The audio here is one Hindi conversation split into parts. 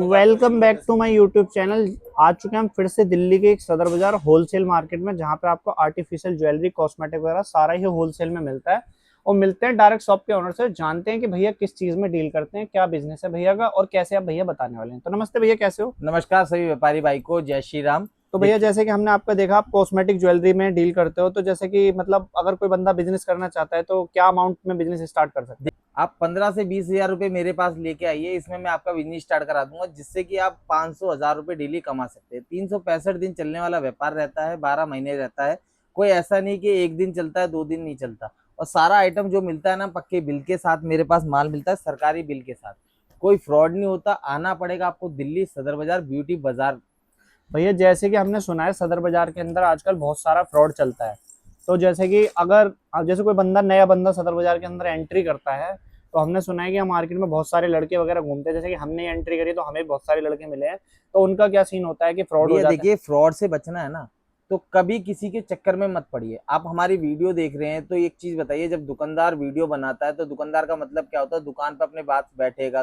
Welcome back to my YouTube channel. आ चुके हैं हम फिर से दिल्ली के एक सदर बाजार होलसेल मार्केट में, जहां पे आपको आर्टिफिशियल ज्वेलरी, कॉस्मेटिक वगैरह सारा ही होलसेल में मिलता है। और मिलते हैं डायरेक्ट शॉप के ओनर से, जानते हैं कि भैया किस चीज में डील करते हैं, क्या बिजनेस है भैया का और कैसे आप भैया बताने वाले हैं। तो नमस्ते भैया, कैसे हो? नमस्कार सभी व्यापारी भाई को, जय श्री राम। तो भैया जैसे कि हमने आपका देखा, आप कॉस्मेटिक ज्वेलरी में डील करते हो, तो जैसे कि मतलब अगर कोई बंदा बिजनेस करना चाहता है तो क्या अमाउंट में बिजनेस स्टार्ट कर सकते हैं? आप 15 से 20 हजार रुपए मेरे पास लेके आइए, इसमें मैं आपका बिजनेस स्टार्ट करा दूंगा, जिससे कि आप 500 हजार रुपए डेली कमा सकते हैं। 365 दिन चलने वाला व्यापार रहता है, 12 महीने रहता है। कोई ऐसा नहीं कि एक दिन चलता है, 2 दिन नहीं चलता। और सारा आइटम जो मिलता है ना, पक्के बिल के साथ मेरे पास माल मिलता है, सरकारी बिल के साथ। कोई फ्रॉड नहीं होता। आना पड़ेगा आपको दिल्ली सदर बाजार, ब्यूटी बाजार। भैया जैसे कि हमने सुना है सदर बाजार के अंदर आजकल बहुत सारा फ्रॉड चलता है। तो जैसे कि अगर अब जैसे कोई बंदा, नया बंदा सदर बाजार के अंदर एंट्री करता है, तो हमने सुना है कि मार्केट में बहुत सारे लड़के वगैरह घूमते हैं। जैसे कि हमने एंट्री करी तो हमें बहुत सारे लड़के मिले हैं, तो उनका क्या सीन होता है कि फ्रॉड हो भैया जाता है? देखिए, फ्रॉड से बचना है ना, तो कभी किसी के चक्कर में मत पड़िए। आप हमारी वीडियो देख रहे हैं तो एक चीज बताइए, जब दुकानदार वीडियो बनाता है तो दुकानदार का मतलब क्या होता है? दुकान पे अपने बात बैठेगा,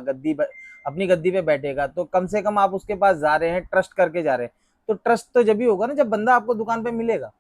अपनी गद्दी पे बैठेगा, तो कम से कम आप उसके पास जा रहे हैं, ट्रस्ट करके जा रहे हैं। तो ट्रस्ट तो जब ही होगा ना, जब बंदा आपको दुकान पे मिलेगा।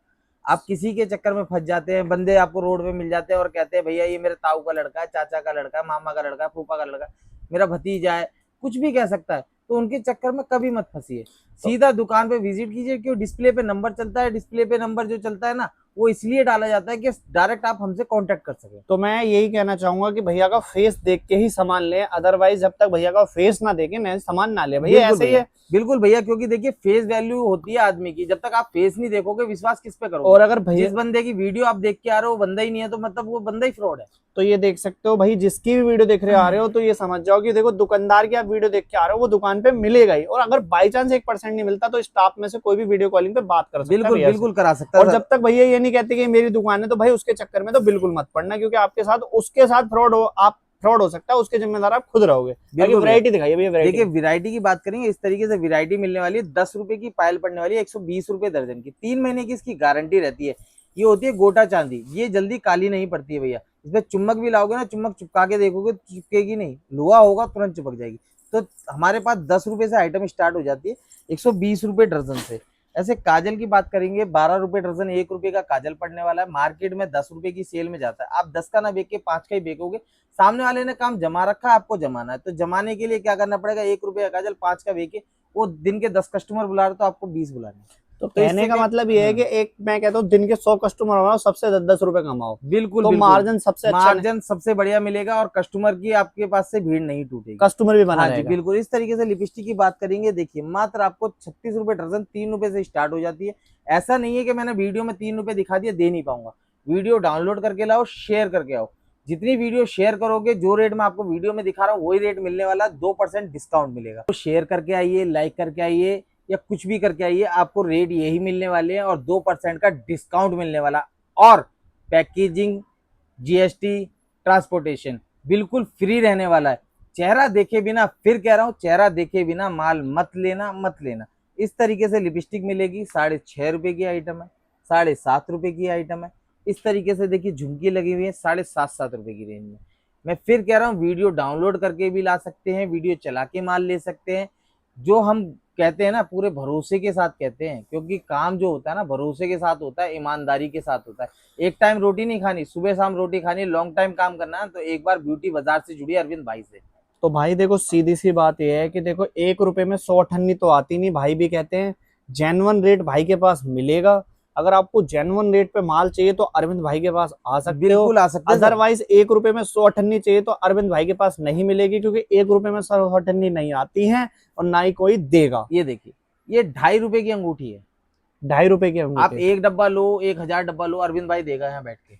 आप किसी के चक्कर में फंस जाते हैं, बंदे आपको रोड पे मिल जाते हैं और कहते हैं भैया ये मेरे ताऊ का लड़का है, चाचा का लड़का है, मामा का लड़का है, फूफा का लड़का है, मेरा भतीजा है, कुछ भी कह सकता है। तो उनके चक्कर में कभी मत फंसिए। तो सीधा दुकान पे विजिट कीजिए। क्यों? डिस्प्ले पे नंबर चलता है। डिस्प्ले पे नंबर जो चलता है ना, वो इसलिए डाला जाता है कि डायरेक्ट आप हमसे कांटेक्ट कर सके। तो मैं यही कहना चाहूंगा कि भैया का फेस देख के ही सामान लें, अदरवाइज जब तक भैया का फेस ना देखे नए सामान ना ले भैया, बिल्कुल ऐसे ही भैया, है। बिल्कुल भैया, क्योंकि देखिए फेस वैल्यू होती है आदमी की। जब तक आप फेस नहीं देखोगे, विश्वास किस पे करोगे? और अगर भैया, जिस बंदे की वीडियो आप देख के आ रहे हो वो बंदा ही नहीं है, तो मतलब वो बंदा ही फ्रॉड है। तो ये देख सकते हो भाई, जिसकी भी वीडियो देख रहे आ रहे हो तो ये समझ जाओ कि देखो, दुकानदार की आप वीडियो देख के आ रहे हो वो दुकान पे मिलेगा ही। और अगर बाई चांस 1% नहीं मिलता तो स्टाफ में से कोई भी वीडियो कॉलिंग पे बात कर सकता है बिल्कुल भैया से। बिल्कुल करा सकता है और सर। जब तक भैया ये नहीं कहते कि मेरी दुकान है, तो भाई उसके चक्कर में तो बिल्कुल मत पड़ना, क्योंकि आपके साथ उसके साथ फ्रॉड हो, आप फ्रॉड हो सकता है, उसके जिम्मेदार आप खुद रहोगे। बाकी बिल्कुल भैया, वैरायटी दिखाइए भैया, देखिए वैरायटी। वैरायटी की बात करेंगे, इस तरीके से वैरायटी मिलने वाली है। 10 रुपए की पायल पड़ने वाली है, 120 रुपए दर्जन की। 3 महीने की इसकी गारंटी रहती है। ये होती है गोटा चांदी, ये जल्दी काली नहीं पड़ती है भैया। इसमें चुम्बक भी लाओगे ना, चुम्बक चिपका के देखोगे तो चिपकेगी नहीं, लोहा होगा तुरंत चिपक जाएगी। तो हमारे पास 10 रुपए से आइटम स्टार्ट हो जाती है, 120 रुपए दर्जन से। ऐसे काजल की बात करेंगे, 12 रुपए दर्जन, 1 रुपए का काजल पड़ने वाला है। मार्केट में 10 रुपए की सेल में जाता है। आप 10 का ना बेच के 5 का ही बेचोगे। सामने वाले ने काम जमा रखा है, आपको जमाना है, तो जमाने के लिए क्या करना पड़ेगा? 1 रुपए का काजल 5 का बेचे। वो दिन के 10 कस्टमर बुला रहे तो आपको 20 बुलाने। तो तो कहने इससे का क्या? मतलब ये है कि एक, मैं कहता हूँ दिन के 100 कस्टमर हो, सबसे 10-10 रुपए कमाओ, बिल्कुल तो बिल्कुल, मार्जिन सबसे अच्छा मार्जिन सबसे बढ़िया मिलेगा और कस्टमर की आपके पास से भीड़ नहीं टूटेगी। कस्टमर भी बना हाँ जी, रहेगा। बिल्कुल। इस तरीके से लिपस्टिक की बात करेंगे, देखिए मात्र आपको 36 रुपए दर्जन, 3 रुपए से स्टार्ट हो जाती है। ऐसा नहीं है कि मैंने वीडियो में 3 रुपए दिखा दिया, दे नहीं पाऊंगा। वीडियो डाउनलोड करके लाओ, शेयर करके आओ। जितनी वीडियो शेयर करोगे, जो रेट में आपको वीडियो में दिखा रहा हूँ वही रेट मिलने वाला, 2% डिस्काउंट मिलेगा। तो शेयर करके आइए, लाइक करके आइए, या कुछ भी करके आइए, आपको रेट यही मिलने वाले हैं और 2% का डिस्काउंट मिलने वाला। और पैकेजिंग, जीएसटी, ट्रांसपोर्टेशन बिल्कुल फ्री रहने वाला है। चेहरा देखे बिना, फिर कह रहा हूँ, चेहरा देखे बिना माल मत लेना, मत लेना। इस तरीके से लिपस्टिक मिलेगी, 6.5 रुपए की आइटम है, 7.5 रुपए की आइटम है। इस तरीके से देखिए झुमकी लगी हुई है, 7.5-7 रुपए की रेंज में। मैं फिर कह रहा हूँ, वीडियो डाउनलोड करके भी ला सकते हैं, वीडियो चला के माल ले सकते हैं। जो हम कहते हैं ना, पूरे भरोसे के साथ कहते हैं, क्योंकि काम जो होता है ना, भरोसे के साथ होता है, ईमानदारी के साथ होता है। एक टाइम रोटी नहीं खानी, सुबह शाम रोटी खानी, लॉन्ग टाइम काम करना है, तो एक बार ब्यूटी बाजार से जुड़िए अरविंद भाई से। तो भाई देखो, सीधी सी बात यह है कि देखो, 1 रुपए में 100 ठन्नी तो आती नहीं, भाई भी कहते हैं। जेन्युइन रेट भाई के पास मिलेगा। अगर आपको जेन्युइन रेट पे माल चाहिए तो अरविंद भाई के पास आ सकते हो। बिल्कुल आ सकते हैं सर। अदरवाइज 1 रुपए में 100 ठन्नी चाहिए तो अरविंद भाई के पास नहीं मिलेगी, क्योंकि 1 रुपए में 100 ठन्नी नहीं आती है और ना ही कोई देगा। ये देखिए, ये 2.5 रुपए की अंगूठी है। 2.5 रुपए की आप अंगूठी। एक डब्बा लो, 1,000 डब्बा लो, अरविंद भाई देगा यहाँ बैठ के।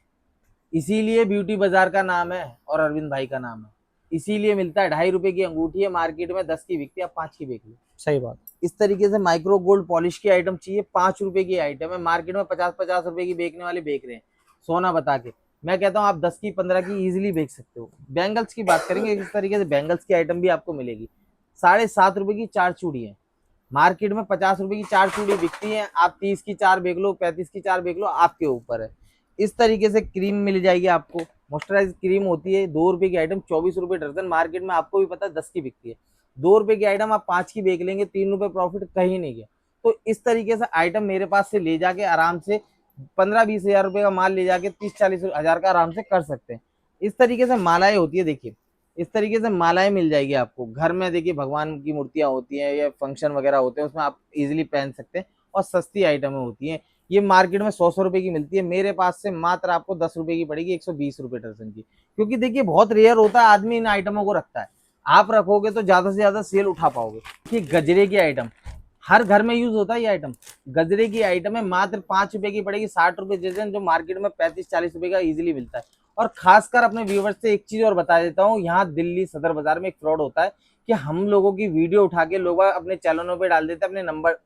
इसीलिए ब्यूटी बाजार का नाम है और अरविंद भाई का नाम है। इसीलिए मिलता है। 2.5 रुपए की अंगूठी है, मार्केट में 10 की बिकती है, आप 5 की बेच लो। सही बात। इस तरीके से माइक्रो गोल्ड पॉलिश की आइटम चाहिए, 5 रुपए की आइटम है, मार्केट में 50-50 रुपए की बेचने वाले बेच रहे हैं, सोना बता के। मैं कहता हूँ आप 10 की, 15 की इजीली बेच सकते हो। बैंगल्स की बात करेंगे, इस तरीके से बैंगल्स की आइटम भी आपको मिलेगी। 7.5 रुपए की 4 चूड़ी है, मार्केट में 50 रुपए की 4 चूड़ी बिकती है, आप 30 की 4 बेच लो, 35 की 4 बेच लो, आपके ऊपर है। इस तरीके से क्रीम मिल जाएगी आपको। मॉइस्चराइज क्रीम होती है, 2 रुपए की आइटम, 24 रुपए दर्जन, मार्केट में आपको भी पता है 10 की बिकती है। ₹2 की आइटम आप 5 की बेच लेंगे, ₹3 प्रॉफिट कहीं नहीं गया। तो इस तरीके से आइटम मेरे पास से ले जाके आराम से 15-20 हजार रुपए का माल ले जाके 30-40 हजार का आराम से कर सकते हैं। इस तरीके से मालाएं होती है, देखिए इस तरीके से मालाएं मिल जाएगी आपको घर में। देखिए भगवान की मूर्तियां होती हैं या फंक्शन वगैरह होते हैं, उसमें आप इजीली पहन सकते हैं और सस्ती आइटमें होती हैं। ये मार्केट में 100 रुपए की मिलती है, मेरे पास से मात्र आपको 10 रुपए की पड़ेगी, 120 रुपए दर्जन की। क्योंकि देखिए बहुत रेयर होता है आदमी इन आइटमों को रखता है, आप रखोगे तो ज्यादा से ज्यादा सेल उठा पाओगे। कि गजरे की आइटम हर घर में यूज होता है, ये आइटम गजरे की आइटम है, मात्र 5 रुपए की पड़ेगी, 60 रुपए दर्जन, जो मार्केट में 35-40 रुपए का इजीली मिलता है। और खासकर अपने व्यूवर्स से एक चीज और बता देता हूँ, यहाँ दिल्ली सदर बाजार में एक फ्रॉड होता है कि हम लोगों की वीडियो उठा के लोग अपने चैनलों पे डाल देते हैं, अपने नंबर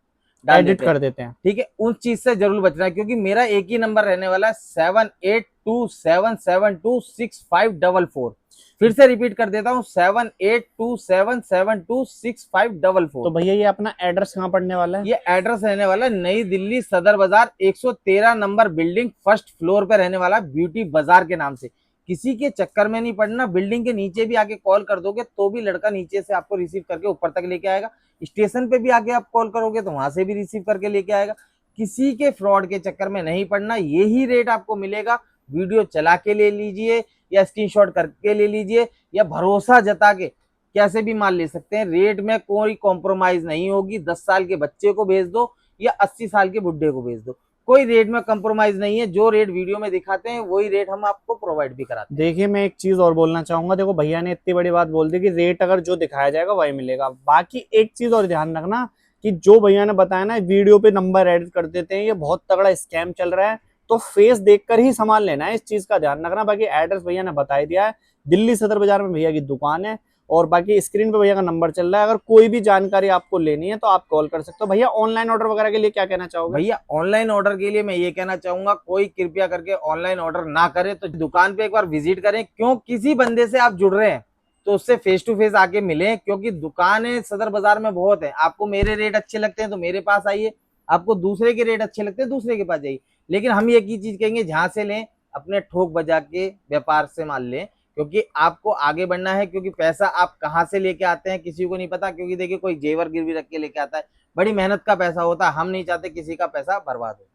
डाल एडिट देते हैं, कर देते हैं। ठीक है, उस चीज से जरूर बचना है। क्योंकि मेरा एक ही नंबर रहने वाला है 7827726544। फिर से रिपीट कर देता हूँ 7827726544। तो भैया ये अपना एड्रेस कहाँ पड़ने वाला है? ये एड्रेस रहने वाला है नई दिल्ली सदर बाजार 113 नंबर बिल्डिंग, फर्स्ट फ्लोर पे रहने वाला ब्यूटी बाजार के नाम से। किसी के चक्कर में नहीं पड़ना, बिल्डिंग के नीचे भी आके कॉल कर दोगे तो भी लड़का नीचे से आपको रिसीव करके ऊपर तक लेके आएगा। स्टेशन पे भी आके आप कॉल करोगे तो वहां से भी रिसीव करके लेके आएगा। किसी के फ्रॉड के चक्कर में नहीं पड़ना, यही रेट आपको मिलेगा। वीडियो चला के ले लीजिए या स्क्रीनशॉट करके ले लीजिए या भरोसा जता के कैसे भी माल ले सकते हैं। रेट में कोई कॉम्प्रोमाइज नहीं होगी। 10 साल के बच्चे को भेज दो या 80 साल के बुढ़े को भेज दो, कोई रेट में कॉम्प्रोमाइज नहीं है। जो रेट वीडियो में दिखाते हैं वही रेट हम आपको प्रोवाइड भी कराते हैं। देखिए मैं एक चीज और बोलना चाहूंगा, देखो भैया ने इतनी बड़ी बात बोल दी कि रेट अगर जो दिखाया जाएगा वही मिलेगा। बाकी एक चीज और ध्यान रखना कि जो भैया ने बताया ना वीडियो पे नंबर एडिट कर देते हैं, ये बहुत तगड़ा स्कैम चल रहा है। तो फेस देखकर ही सामान लेना है, इस चीज का ध्यान रखना। बाकी एड्रेस भैया ने बता ही दिया है, दिल्ली सदर बाजार में भैया की दुकान है और बाकी स्क्रीन पे भैया का नंबर चल रहा है। अगर कोई भी जानकारी आपको लेनी है तो आप कॉल कर सकते हो। भैया ऑनलाइन ऑर्डर वगैरह के लिए क्या कहना चाहोगे? भैया ऑनलाइन ऑर्डर के लिए मैं ये कहना चाहूंगा, कोई कृपया करके ऑनलाइन ऑर्डर ना करे, तो दुकान पे एक बार विजिट करें। क्यों, किसी बंदे से आप जुड़ रहे हैं तो उससे फेस टू फेस आके मिलें। क्योंकि दुकानें सदर बाजार में बहुत है, आपको मेरे रेट अच्छे लगते हैं तो मेरे पास आइए, आपको दूसरे के रेट अच्छे लगते हैं दूसरे के पास जाइए। लेकिन हम एक ही चीज कहेंगे, जहां से लें अपने ठोक बजा के व्यापार से माल लें, क्योंकि आपको आगे बढ़ना है। क्योंकि पैसा आप कहाँ से लेके आते हैं किसी को नहीं पता। क्योंकि देखिए कोई जेवर गिरवी रख के लेके आता है, बड़ी मेहनत का पैसा होता है, हम नहीं चाहते किसी का पैसा बर्बाद हो।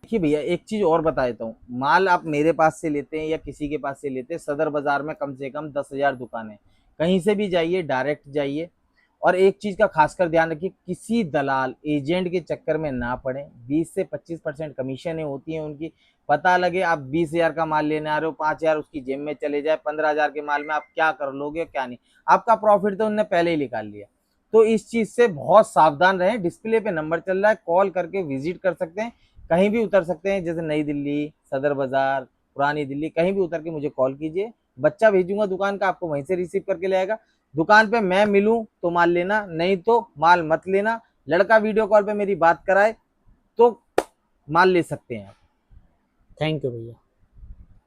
देखिए भैया एक चीज और बता देता हूँ, माल आप मेरे पास से लेते हैं या किसी के पास से लेते हैं, सदर बाजार में कम से कम 10,000 दुकानें, कहीं से भी जाइए डायरेक्ट जाइए। और एक चीज का खासकर ध्यान रखिए, किसी दलाल एजेंट के चक्कर में ना पड़े। 20 से 25% कमीशन होती है उनकी। पता लगे आप 20,000 का माल लेने आ रहे हो, 5,000 उसकी जेब में चले जाए, 15,000 के माल में आप क्या कर लोगे क्या नहीं, आपका प्रॉफिट तो उनने पहले ही निकाल लिया। तो इस चीज से बहुत सावधान रहें। डिस्प्ले पे नंबर चल रहा है, कॉल करके विजिट कर सकते हैं, कहीं भी उतर सकते हैं, जैसे नई दिल्ली, सदर बाजार, पुरानी दिल्ली, कहीं भी उतर के मुझे कॉल कीजिए। बच्चा भेजूंगा दुकान का, आपको वहीं से रिसीव करके ले आएगा। दुकान पे मैं मिलूं तो माल लेना, नहीं तो माल मत लेना। लड़का वीडियो कॉल पे मेरी बात कराए तो माल ले सकते हैं आप। थैंक यू भैया।